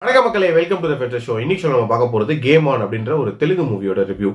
வணக்க மக்களே, welcome to the ஃபெட்டர் show. இன்னைக்கு நம்ம பார்க்க போறது கேம் ஆன் அப்படின்ற ஒரு தெலுங்கு மூவியோட ரிவ்யூ.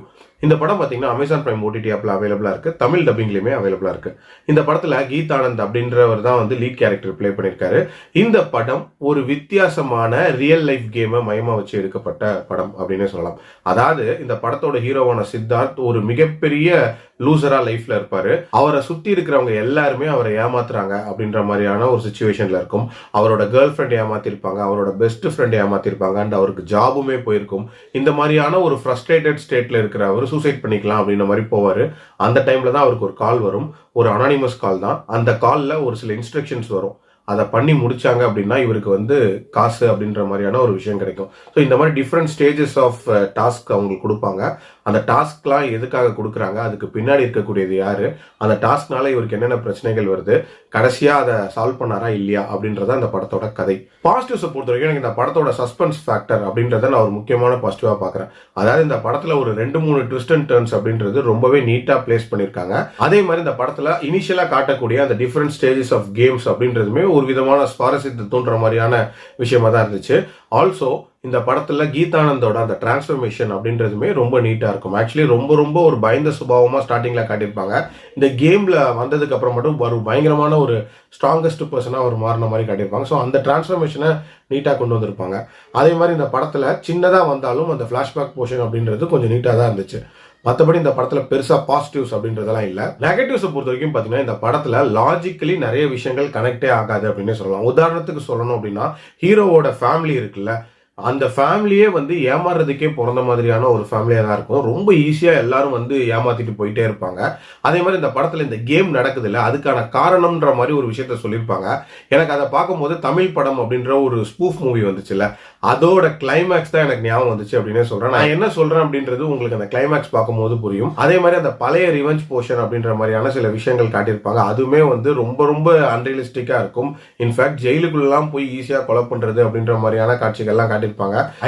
இந்த படம் பார்த்தீங்கன்னா அமேசான் பிரைம் ஓடிடி ஆப்ல அவைலபிளா இருக்கு. தமிழ் டப்பிங்லயுமே அவைலபிளா இருக்கு. இந்த படத்துல கீதானந்த் அப்படின்றவர் தான் வந்து லீட் கேரக்டர் பிளே பண்ணியிருக்காரு. இந்த படம் ஒரு வித்தியாசமான ரியல் லைஃப் கேமை மையமா வச்சு எடுக்கப்பட்ட படம் அப்படின்னு சொல்லலாம். அதாவது இந்த படத்தோட ஹீரோவான சித்தார்த் ஒரு மிகப்பெரிய லூசரா லைஃப்ல இருப்பாரு. அவரை சுத்தி இருக்கிறவங்க எல்லாருமே அவரை ஏமாத்துறாங்க அப்படின்ற மாதிரியான ஒரு சிச்சுவேஷன்ல இருக்கும். அவரோட கேர்ள் ஃப்ரெண்ட் ஏமாத்திருப்பாங்க, அவரோட பெஸ்ட் ஃப்ரெண்ட் ஏமாத்திருப்பாங்க, அண்ட் அவருக்கு ஜாபுமே போயிருக்கும். இந்த மாதிரியான ஒரு ஃப்ரஸ்ட்ரேட்டட் ஸ்டேட்ல இருக்கிற அவர் சூசைட் பண்ணிக்கலாம் அப்படின்ற மாதிரி போவாரு. அந்த டைம்ல தான் அவருக்கு ஒரு கால் வரும். ஒரு அனானிமஸ் கால் தான். அந்த கால்ல ஒரு சில இன்ஸ்ட்ரக்ஷன்ஸ் வரும். அதை பண்ணி முடிச்சாங்க அப்படின்னா இவருக்கு வந்து காசு அப்படின்ற மாதிரியான ஒரு விஷயம் கிடைக்கும். ஸோ இந்த மாதிரி டிஃப்ரெண்ட் ஸ்டேஜஸ் ஆஃப் டாஸ்க் அவங்களுக்கு கொடுப்பாங்க. அந்த டாஸ்க்லாம் எதுக்காக கொடுக்குறாங்க, அதுக்கு பின்னாடி இருக்கக்கூடியது யாரு, அந்த டாஸ்க்னால இவருக்கு என்னென்ன பிரச்சனைகள் வருது, கடைசியா அதை சால்வ் பண்ணாரா இல்லையா அப்படின்றத அந்த படத்தோட கதை. பாசிட்டிவ்ஸை பொறுத்த வரைக்கும் எனக்கு இந்த படத்தோட சஸ்பென்ஸ் ஃபேக்டர் அப்படின்றத நான் ஒரு முக்கியமான பாசிட்டிவா பார்க்குறேன். அதாவது இந்த படத்துல ஒரு 2-3 ட்விஸ்ட் அண்ட் டர்ன்ஸ் அப்படின்றது ரொம்பவே நீட்டா பிளேஸ் பண்ணியிருக்காங்க. அதே மாதிரி இந்த படத்துல இனிஷியலா காட்டக்கூடிய அந்த டிஃப்ரெண்ட் ஸ்டேஜஸ் ஆஃப் கேம்ஸ் அப்படின்றதுமே ஒரு விதமான சுவாரஸ்யத்தை தோன்ற மாதிரியான விஷயமா தான் இருந்துச்சு. ஆல்சோ இந்த படத்துல கீதானந்தோட அந்த டிரான்ஸ்ஃபர்மேஷன் அப்படின்றதுமே ரொம்ப நீட்டா இருக்கும். ஆக்சுவலி ரொம்ப ஒரு பயந்த சுபாவமா ஸ்டார்டிங்ல காட்டியிருப்பாங்க. இந்த கேம்ல வந்ததுக்கு அப்புறம் மட்டும் ஒரு பயங்கரமான ஒரு ஸ்ட்ராங்கஸ்ட் பர்சனா அவர் மாறின மாதிரி காட்டியிருப்பாங்க. ஸோ அந்த டிரான்ஸ்ஃபர்மேஷனை நீட்டா கொண்டு வந்திருப்பாங்க. அதே மாதிரி இந்த படத்துல சின்னதா வந்தாலும் அந்த பிளாஷ்பேக் போர்ஷன் அப்படின்றது கொஞ்சம் நீட்டா தான் இருந்துச்சு. மற்றபடி இந்த படத்துல பெருசா பாசிட்டிவ்ஸ் அப்படின்றதெல்லாம் இல்ல. நெகட்டிவ்ஸை பொறுத்த வரைக்கும் பாத்தீங்கன்னா இந்த படத்துல லாஜிக்கலி நிறைய விஷயங்கள் கனெக்டே ஆகாது அப்படின்னு சொல்லலாம். உதாரணத்துக்கு சொல்லணும் அப்படின்னா ஹீரோவோட ஃபேமிலி இருக்குல்ல, அந்த ஃபேமிலியே வந்து ஏமாறுறதுக்கே பிறந்த மாதிரியான ஒரு ஃபேமிலியா தான் இருக்கும். ரொம்ப ஈஸியா எல்லாரும் வந்து ஏமாத்திட்டு போயிட்டே இருப்பாங்க. அதே மாதிரி இந்த படத்துல இந்த கேம் நடக்குது இல்ல, அதுக்கான காரணம்ன்ற மாதிரி ஒரு விஷயத்த சொல்லியிருப்பாங்க. எனக்கு அதை பார்க்கும்போது தமிழ் படம் அப்படின்ற ஒரு ஸ்பூஃப் மூவி வந்துச்சுல்ல, அதோட கிளைமேக்ஸ் தான் எனக்கு ஞாபகம் வந்துச்சு அப்படின்னே சொல்றேன். நான் என்ன சொல்றேன் அப்படின்றது உங்களுக்கு அந்த கிளைமேக்ஸ் பார்க்கும்போது புரியும். அதே மாதிரி அந்த பழைய ரிவெஞ்ச் போர்ஷன் அப்படின்ற மாதிரியான சில விஷயங்கள் காட்டியிருப்பாங்க. அதுவுமே வந்து ரொம்ப அன்ரியலிஸ்டிக்கா இருக்கும். இன்ஃபேக்ட் ஜெயிலுக்குள்ளலாம் போய் ஈஸியா கொலை பண்றது அப்படின்ற மாதிரியான காட்சிகள்லாம் காட்டியிருப்பாங்க.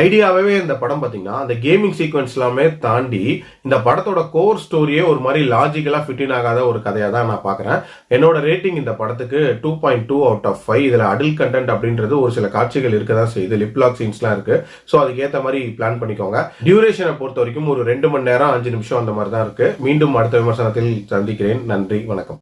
ஐடியாவே இந்த படம் பாத்தீங்கன்னா அந்த கேமிங் சீக்வன்ஸ் எல்லாமே தாண்டி இந்த படத்தோட கோர் ஸ்டோரியே ஒரு மாதிரி லாஜிக்கலா ஃபிட்டின் ஆகாத ஒரு கதையா தான் நான் பாக்குறேன். என்னோட ரேட்டிங் இந்த படத்துக்கு 2.2 அவுட் ஆஃப் 5. இதுல அடல்ட் கண்டென்ட் அப்படின்றது ஒரு சில காட்சிகள் இருக்கதான் செய்யுது. லிப்லாக் சீன்ஸ்லாம் இருக்கு. ஸோ அதுக்கு ஏற்ற மாதிரி பிளான் பண்ணிக்கோங்க. டியூரேஷனை பொறுத்த வரைக்கும் ஒரு 2 மணி நேரம் 5 நிமிஷம் அந்த மாதிரி தான் இருக்கு. மீண்டும் அடுத்த விமர்சனத்தில் சந்திக்கிறேன். நன்றி, வணக்கம்.